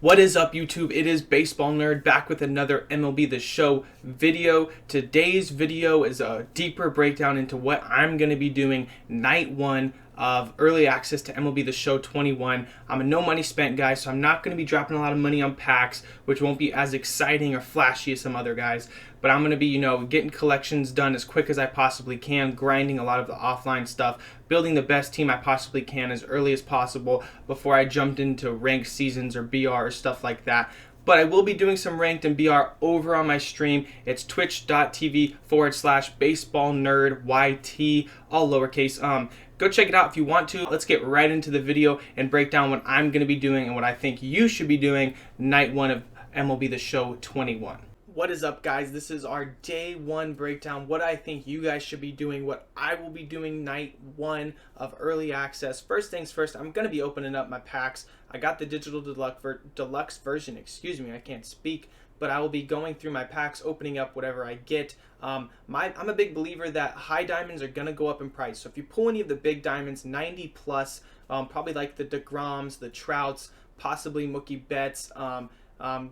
What is up, YouTube? It is Baseball Nerd back with another MLB The Show video. Today's video is a deeper breakdown into what I'm going to be doing night one of early access to MLB The Show 21. I'm a no money spent guy, so I'm not going to be dropping a lot of money on packs, which won't be as exciting or flashy as some other guys. But I'm going to be, getting collections done as quick as I possibly can, grinding a lot of the offline stuff, building the best team I possibly can as early as possible before I jumped into ranked seasons or BR or stuff like that. But I will be doing some ranked and BR over on my stream. It's twitch.tv/baseballnerd YT, all lowercase. Go check it out if you want to. Let's get right into the video and break down what I'm going to be doing and what I think you should be doing night one of MLB The Show 21. What is up, guys? This is our day one breakdown, what I think you guys should be doing, what I will be doing night one of early access. First things first, I'm going to be opening up my packs. I got the digital deluxe version, I can't speak, but I will be going through my packs, opening up whatever I get. I'm a big believer that high diamonds are going to go up in price. So if you pull any of the big diamonds, 90 plus, probably like the DeGroms, the Trouts, possibly Mookie Betts,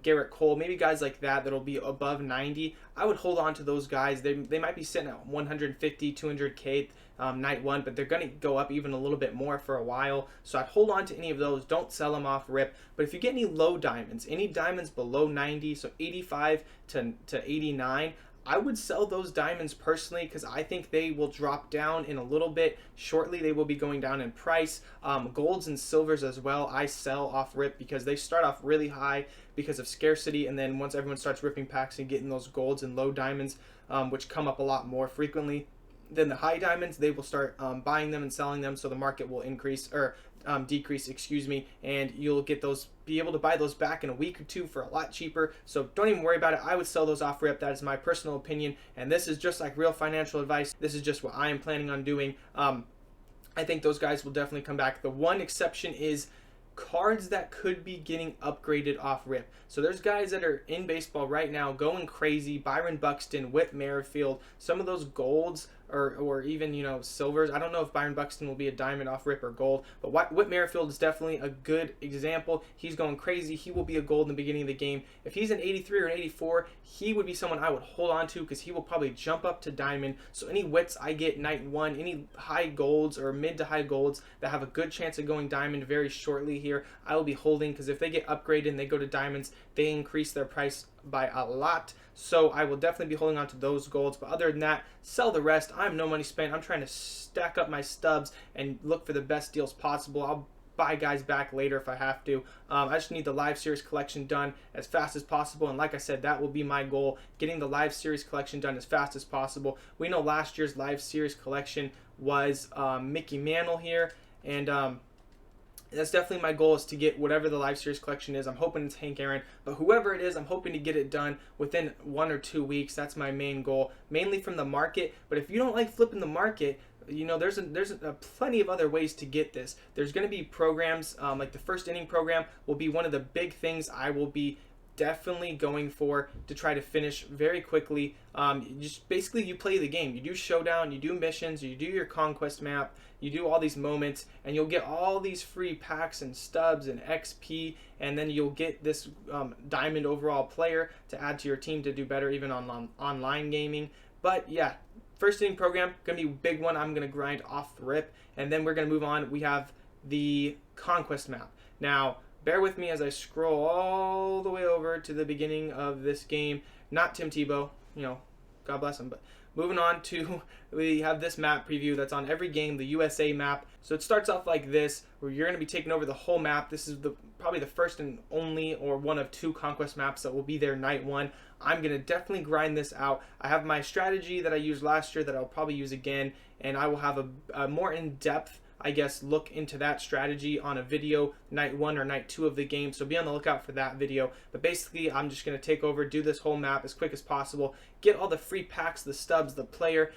Garrett Cole, maybe guys like that that'll be above 90. I would hold on to those guys. They might be sitting at 150, 200K night one, but they're going to go up even a little bit more for a while. So I'd hold on to any of those. Don't sell them off rip. But if you get any low diamonds, any diamonds below 90, so 85 to 89, I would sell those diamonds personally because I think they will drop down in a little bit. Shortly, they will be going down in price. Golds and silvers as well, I sell off rip because they start off really high because of scarcity, and then once everyone starts ripping packs and getting those golds and low diamonds, which come up a lot more frequently than the high diamonds, they will start buying them and selling them, so the market will increase or decrease, and you'll be able to buy those back in a week or two for a lot cheaper. So don't even worry about it. I would sell those off rip. That is my personal opinion, and this is just like real financial advice. This is just what I am planning on doing. I think those guys will definitely come back. The one exception is cards that could be getting upgraded off rip. So there's guys that are in baseball right now going crazy. Byron Buxton, Whit Merrifield, some of those golds or even silvers. I don't know if Byron Buxton will be a diamond off rip or gold, but Whit Merrifield is definitely a good example. He's going crazy. He will be a gold in the beginning of the game. If he's an 83 or an 84, he would be someone I would hold on to because he will probably jump up to diamond. So any Whits I get night one, any high golds or mid to high golds that have a good chance of going diamond very shortly here, I will be holding, because if they get upgraded and they go to diamonds, they increase their price by a lot. So I will definitely be holding on to those golds. But other than that, sell the rest. I'm no money spent. I'm trying to stack up my stubs and look for the best deals possible. I'll buy guys back later if I have to. I just need the live series collection done as fast as possible, and like I said, that will be my goal, getting the live series collection done as fast as possible. We know last year's live series collection was Mickey Mantle here, and that's definitely my goal, is to get whatever the live series collection is. I'm hoping it's Hank Aaron, but whoever it is, I'm hoping to get it done within 1 or 2 weeks. That's my main goal, mainly from the market. But if you don't like flipping the market, there's plenty of other ways to get this. There's going to be programs, like the first inning program will be one of the big things I will be definitely going for to try to finish very quickly. Just basically, you play the game. You do showdown, you do missions, you do your conquest map, you do all these moments, and you'll get all these free packs and stubs and XP, and then you'll get this diamond overall player to add to your team to do better even on online gaming. But yeah, first inning program, going to be a big one. I'm going to grind off the rip, and then we're going to move on. We have the conquest map. Now, bear with me as I scroll all the way over to the beginning of this game. Not Tim Tebow, God bless him, but moving on to, we have this map preview that's on every game, the USA map. So it starts off like this, where you're going to be taking over the whole map. This is probably the first and only, or one of 2 conquest maps that will be there night one. I'm going to definitely grind this out. I have my strategy that I used last year that I'll probably use again, and I will have a more in-depth, look into that strategy on a video night 1 or night 2 of the game, so be on the lookout for that video. But basically, I'm just going to take over, do this whole map as quick as possible, get all the free packs, the stubs, the player,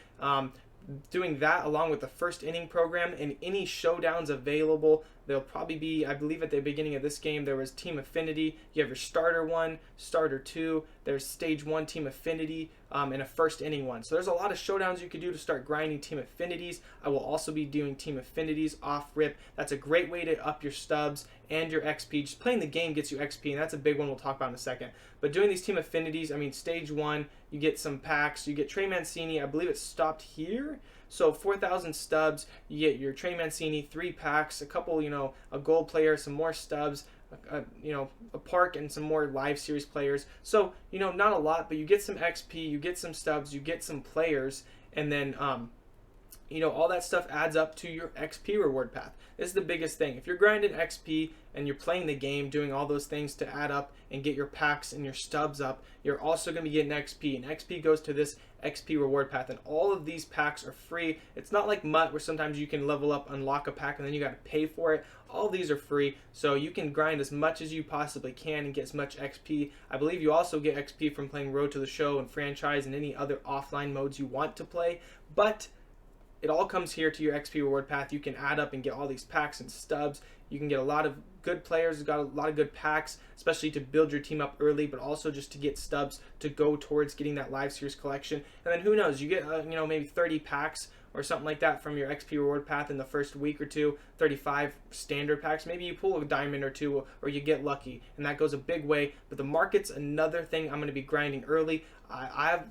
doing that along with the first inning program and any showdowns available There'll probably be, I believe at the beginning of this game, there was Team Affinity. You have your Starter 1, Starter 2. There's Stage 1 Team Affinity, and a First Inning 1. So there's a lot of showdowns you could do to start grinding Team Affinities. I will also be doing Team Affinities off rip. That's a great way to up your stubs and your XP. Just playing the game gets you XP, and that's a big one we'll talk about in a second. But doing these Team Affinities, I mean, Stage 1, you get some packs. You get Trey Mancini. I believe it stopped here. So 4,000 stubs, you get your Trey Mancini, 3 packs, a couple, a gold player, some more stubs, a park, and some more live series players. So, not a lot, but you get some XP, you get some stubs, you get some players, and then, all that stuff adds up to your XP reward path. This is the biggest thing. If you're grinding XP and you're playing the game, doing all those things to add up and get your packs and your stubs up, you're also going to be getting XP. And XP goes to this XP reward path. And all of these packs are free. It's not like MUT where sometimes you can level up, unlock a pack, and then you got to pay for it. All of these are free. So you can grind as much as you possibly can and get as much XP. I believe you also get XP from playing Road to the Show and Franchise and any other offline modes you want to play. But it all comes here to your XP reward path. You can add up and get all these packs and stubs. You can get a lot of good players, got a lot of good packs, especially to build your team up early, but also just to get stubs to go towards getting that live series collection. And then who knows, you get maybe 30 packs or something like that from your XP reward path in the first week or two, 35 standard packs. Maybe you pull a diamond or two, or you get lucky, and that goes a big way. But the market's another thing I'm going to be grinding early. I have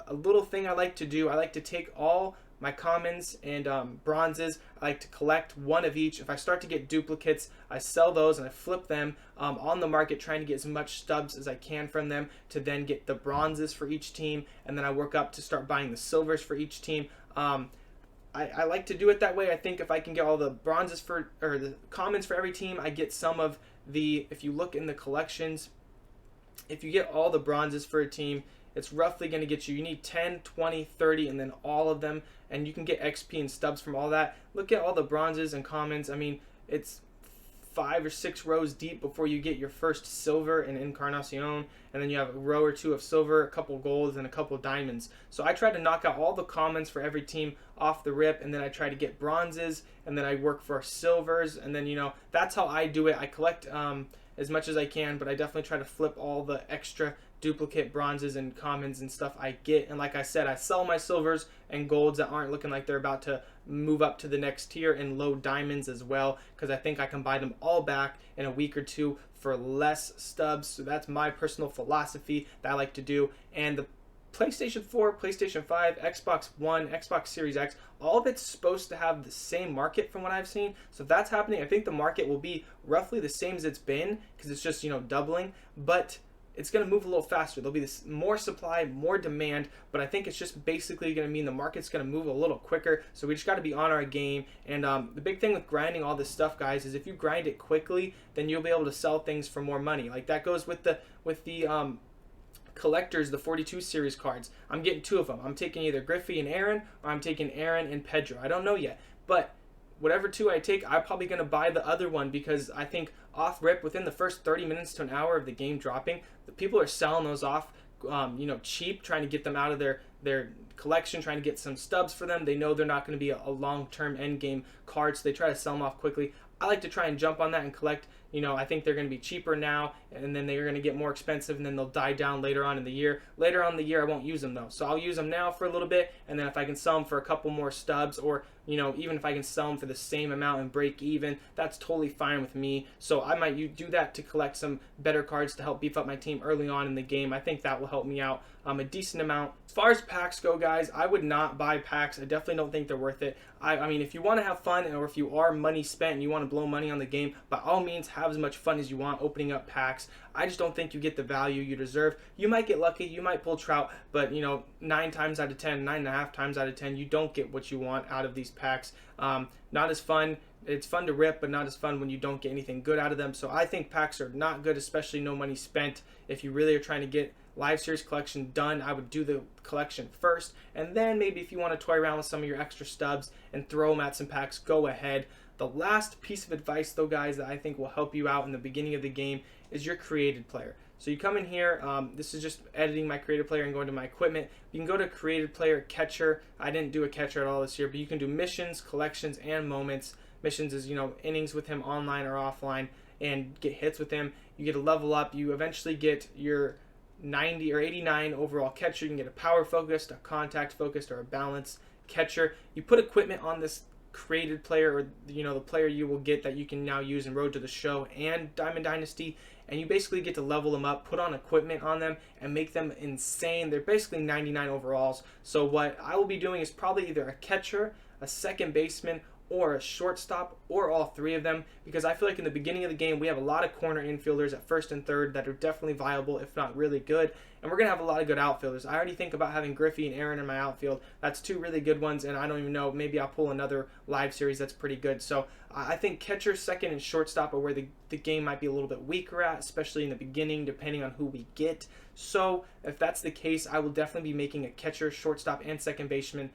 a little thing I like to do. I like to take all my commons and bronzes. I like to collect one of each. If I start to get duplicates, I sell those and I flip them on the market, trying to get as much stubs as I can from them to then get the bronzes for each team, and then I work up to start buying the silvers for each team. I like to do it that way. I think if I can get all the bronzes or the commons for every team, I get some of the, if you look in the collections, if you get all the bronzes for a team, it's roughly going to get you need 10, 20, 30, and then all of them, and you can get XP and stubs from all that. Look at all the bronzes and commons. I mean, it's 5 or 6 rows deep before you get your first silver in Encarnacion, and then you have a row or two of silver, a couple golds, and a couple diamonds. So I try to knock out all the commons for every team off the rip, and then I try to get bronzes, and then I work for silvers, and then that's how I do it. I collect as much as I can, but I definitely try to flip all the extra duplicate bronzes and commons and stuff I get. And like I said, I sell my silvers and golds that aren't looking like they're about to move up to the next tier, and low diamonds as well, because I think I can buy them all back in a week or two for less stubs. So that's my personal philosophy that I like to do. And the PlayStation 4, PlayStation 5, Xbox One, Xbox Series X, all of it's supposed to have the same market from what I've seen. So if that's happening, I think the market will be roughly the same as it's been, because it's just, doubling. But it's going to move a little faster. There'll be this more supply, more demand, but I think it's just basically going to mean the market's going to move a little quicker. So we just got to be on our game. And the big thing with grinding all this stuff, guys, is if you grind it quickly, then you'll be able to sell things for more money. Like that goes with the collectors, the 42 series cards. I'm getting 2 of them. I'm taking either Griffey and Aaron, or I'm taking Aaron and Pedro. I don't know yet, but whatever 2 I take, I'm probably going to buy the other one, because I think off rip, within the first 30 minutes to an hour of the game dropping, the people are selling those off cheap, trying to get them out of their collection, trying to get some stubs for them. They know they're not going to be a long-term end game card, so they try to sell them off quickly. I like to try and jump on that and collect. I think they're going to be cheaper now, and then they're going to get more expensive, and then they'll die down later on in the year. Later on in the year, I won't use them though. So I'll use them now for a little bit, and then if I can sell them for a couple more stubs, or even if I can sell them for the same amount and break even, that's totally fine with me. So I might do that to collect some better cards to help beef up my team early on in the game. I think that will help me out a decent amount. As far as packs go, guys, I would not buy packs. I definitely don't think they're worth it. I mean, if you want to have fun, or if you are money spent and you want to blow money on the game, by all means, have as much fun as you want opening up packs. I just don't think you get the value you deserve. You might get lucky, you might pull Trout, but 9 times out of 10, 9.5 times out of 10, you don't get what you want out of these packs. Not as fun. It's fun to rip, but not as fun when you don't get anything good out of them. So I think packs are not good, especially no money spent. If you really are trying to get live series collection done, I would do the collection first, and then maybe if you want to toy around with some of your extra stubs and throw them at some packs, go ahead. The last piece of advice though, guys, that I think will help you out in the beginning of the game is your created player. So you come in here, this is just editing my created player and going to my equipment. You can go to created player catcher. I didn't do a catcher at all this year, but you can do missions, collections, and moments. missions is, innings with him online or offline, and get hits with him. You get to level up. You eventually get your 90 or 89 overall catcher. You can get a power focused, a contact focused, or a balance catcher. You put equipment on this created player, or the player you will get that you can now use in Road to the Show and Diamond Dynasty, and you basically get to level them up, put on equipment on them, and make them insane. They're basically 99 overalls. So what I will be doing is probably either a catcher, a second baseman, or a shortstop, or all three of them, because I feel like in the beginning of the game we have a lot of corner infielders at first and third that are definitely viable, if not really good, and we're going to have a lot of good outfielders. I already think about having Griffey and Aaron in my outfield. That's two really good ones, and I don't even know, maybe I'll pull another live series that's pretty good. So I think catcher, second, and shortstop are where the game might be a little bit weaker at, especially in the beginning, depending on who we get. So if that's the case, I will definitely be making a catcher, shortstop, and second baseman.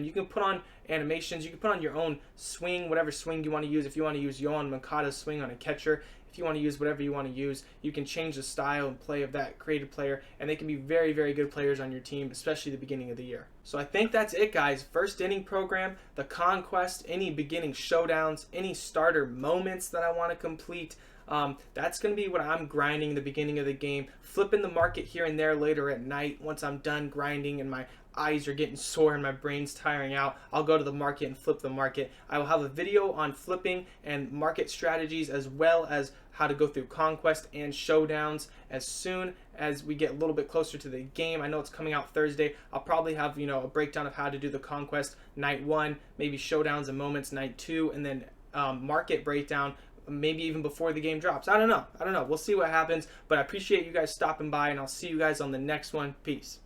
You can put on animations. You can put on your own swing, whatever swing you want to use. If you want to use Yohan Moncada's swing on a catcher, if you want to use whatever you want to use, you can change the style and play of that created player, and they can be very, very good players on your team, especially the beginning of the year. So I think that's it, guys. First inning program, the conquest, any beginning showdowns, any starter moments that I want to complete. That's going to be what I'm grinding in the beginning of the game, flipping the market here and there later at night. Once I'm done grinding and my eyes are getting sore and my brain's tiring out, I'll go to the market and flip the market. I will have a video on flipping and market strategies, as well as how to go through conquest and showdowns as soon as we get a little bit closer to the game. I know it's coming out Thursday. I'll probably have a breakdown of how to do the conquest night 1, maybe showdowns and moments night 2, and then market breakdown maybe even before the game drops. I don't know. We'll see what happens, but I appreciate you guys stopping by, and I'll see you guys on the next one. Peace.